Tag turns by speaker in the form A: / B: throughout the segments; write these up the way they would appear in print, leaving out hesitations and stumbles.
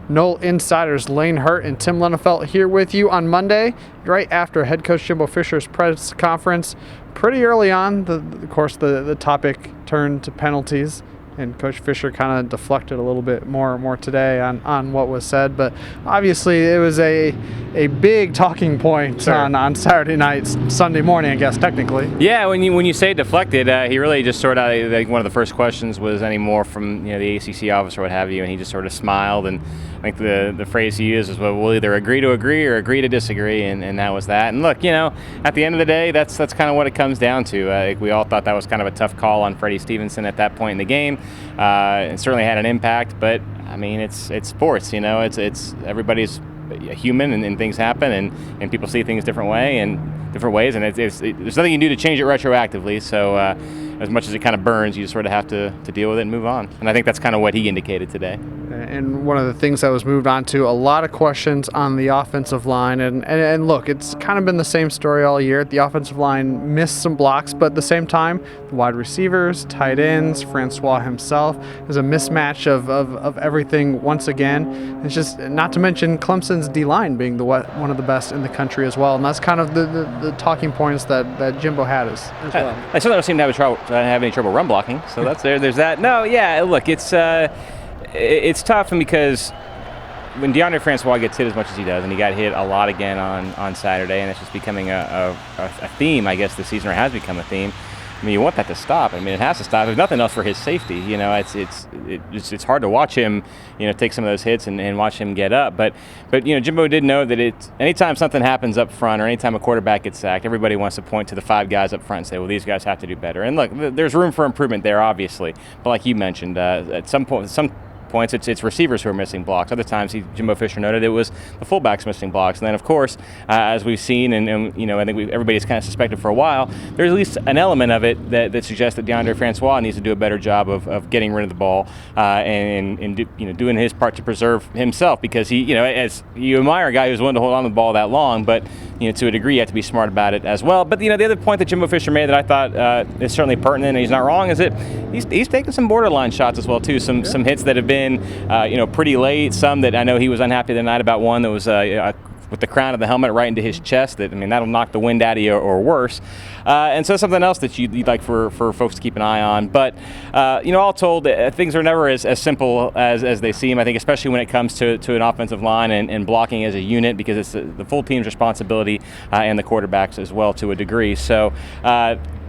A: Nole insiders Lane Hurt and Tim Lenefelt here with you on Monday, right after head coach Jimbo Fisher's press conference. Pretty early on, of course, the topic turned to penalties, and Coach Fisher kind of deflected a little bit more today on what was said. But obviously, it was a big talking point on Saturday night, Sunday morning, I guess, technically.
B: Yeah, when you say deflected, he really just sort of, like, one of the first questions was any more from the ACC office or what have you, and he just sort of smiled. And I think the phrase he used was, well, we'll either agree to agree or agree to disagree, and that was that. And look, at the end of the day, that's kind of what it comes down to. We all thought that was kind of a tough call on Freddie Stevenson at that point in the game. It certainly had an impact, but I mean, it's sports. It's everybody's a human, and things happen, and people see things different ways, and there's nothing you can do to change it retroactively. So as much as it kind of burns, you just sort of have to deal with it and move on. And I think that's kind of what he indicated today.
A: And one of the things that was moved on to, a lot of questions on the offensive line. And look, it's kind of been the same story all year. The offensive line missed some blocks, but at the same time, the wide receivers, tight ends, Francois himself, is a mismatch of everything once again. It's just, not to mention Clemson's D-line being one of the best in the country as well. And that's kind of the talking points that Jimbo had as well.
B: I still don't seem to have any trouble run blocking, so there's that. No, yeah, look, it's tough, and because when DeAndre Francois gets hit as much as he does, and he got hit a lot again on Saturday, and it's just becoming a theme, I guess, this season, or has become a theme. I mean, you want that to stop. I mean, it has to stop. There's nothing else for his safety. It's hard to watch him, take some of those hits and watch him get up. But Jimbo did know that anytime something happens up front, or anytime a quarterback gets sacked, everybody wants to point to the 5 guys up front and say, well, these guys have to do better. And look, there's room for improvement there, obviously. But like you mentioned, at some point, points, it's receivers who are missing blocks. Other times, Jimbo Fisher noted it was the fullbacks missing blocks. And then, of course, as we've seen, and I think everybody's kind of suspected for a while, there's at least an element of it that suggests that DeAndre Francois needs to do a better job of getting rid of the ball and doing his part to preserve himself, because as you admire a guy who's willing to hold on to the ball that long, but to a degree, you have to be smart about it as well. But the other point that Jimbo Fisher made that I thought is certainly pertinent, and he's not wrong, is that he's taken some borderline shots as well too. Some hits that have been pretty late. Some that I know he was unhappy the night about, one that was with the crown of the helmet right into his chest. That'll knock the wind out of you or worse. And so something else that you'd like for folks to keep an eye on. But all told, things are never as simple as they seem. I think especially when it comes to an offensive line and blocking as a unit, because it's the full team's responsibility and the quarterbacks as well to a degree. So.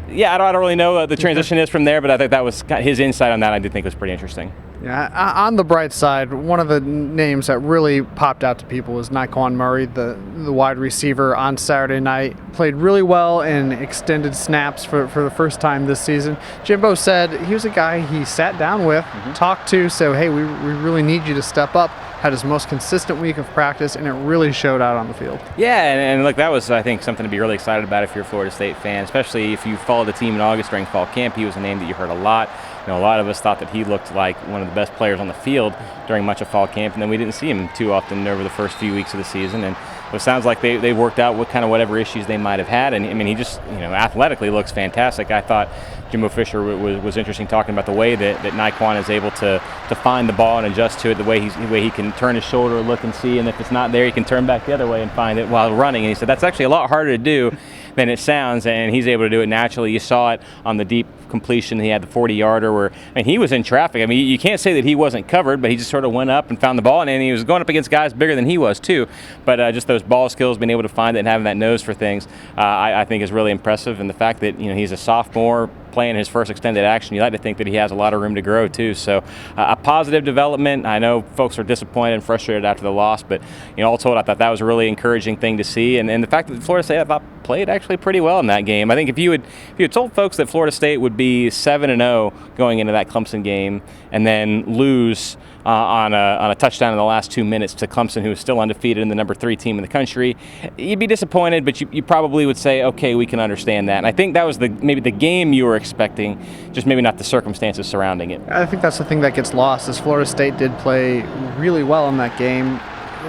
B: I don't really know what the transition is from there, but I think that was his insight on that. I did think was pretty interesting.
A: Yeah, on the bright side, one of the names that really popped out to people was Naquan Murray, the wide receiver on Saturday night. Played really well in extended snaps for the first time this season. Jimbo said he was a guy he sat down with, talked to, said, hey, we really need you to step up. Had his most consistent week of practice, and it really showed out on the field.
B: Yeah, and look, that was, I think, something to be really excited about if you're a Florida State fan, especially if you followed the team in August during fall camp. He was a name that you heard a lot. A lot of us thought that he looked like one of the best players on the field during much of fall camp, and then we didn't see him too often over the first few weeks of the season. And it sounds like they worked out with kind of whatever issues they might have had. And he just athletically looks fantastic. I thought Jimbo Fisher was interesting, talking about the way that Naquan is able to find the ball and adjust to it, the way he can turn his shoulder, look and see, and if it's not there, he can turn back the other way and find it while running. And he said that's actually a lot harder to do than it sounds, and he's able to do it naturally. You saw it on the deep completion. He had the 40-yarder where he was in traffic. You can't say that he wasn't covered, but he just sort of went up and found the ball, and he was going up against guys bigger than he was too. But just those ball skills, being able to find it and having that nose for things, I think is really impressive. And the fact that he's a sophomore playing his first extended action, you like to think that he has a lot of room to grow too. So a positive development. I know folks are disappointed and frustrated after the loss, but all told, I thought that was a really encouraging thing to see. And the fact that Florida State, I thought, played actually pretty well in that game. I think if you had told folks that Florida State would be 7-0 going into that Clemson game and then lose on a touchdown in the last 2 minutes to Clemson, who is still undefeated and the number 3 team in the country, you'd be disappointed, but you probably would say, okay, we can understand that. And I think that was maybe the game you were expecting, just maybe not the circumstances surrounding it.
A: I think that's the thing that gets lost, is Florida State did play really well in that game.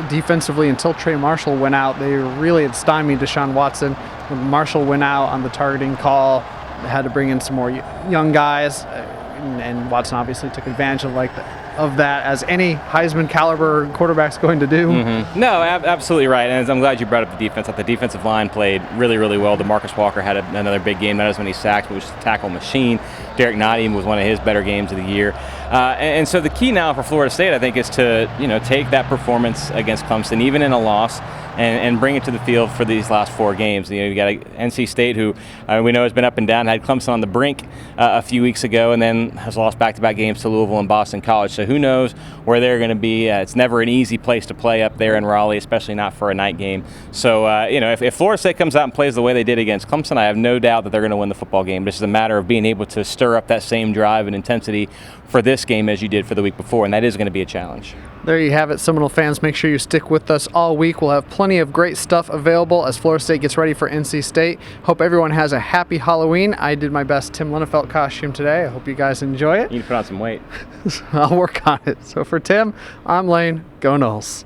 A: Defensively, until Trey Marshall went out, they really had stymied Deshaun Watson. When Marshall went out on the targeting call, they had to bring in some more young guys, and Watson obviously took advantage of of that as any Heisman caliber quarterback's going to do.
B: No, absolutely right. And I'm glad you brought up the defense. The defensive line played really, really well. DeMarcus Walker had another big game, not as many sacks, but was just a tackle machine. Derek Nottingham was one of his better games of the year. And so the key now for Florida State, I think, is to take that performance against Clemson, even in a loss, and bring it to the field for these last 4 games. You got NC State, who we know has been up and down, had Clemson on the brink a few weeks ago, and then has lost back-to-back games to Louisville and Boston College. So who knows where they're going to be? It's never an easy place to play up there in Raleigh, especially not for a night game. So if Florida State comes out and plays the way they did against Clemson, I have no doubt that they're going to win the football game. This is a matter of being able to stir up that same drive and intensity for this game as you did for the week before, and that is going to be a challenge.
A: There you have it, Seminole fans. Make sure you stick with us all week. We'll have plenty of great stuff available as Florida State gets ready for NC State. Hope everyone has a happy Halloween. I did my best Tim Linnefelt costume today. I hope you guys enjoy it.
B: You need to put on some weight.
A: I'll work on it. So for Tim, I'm Lane. Go Noles.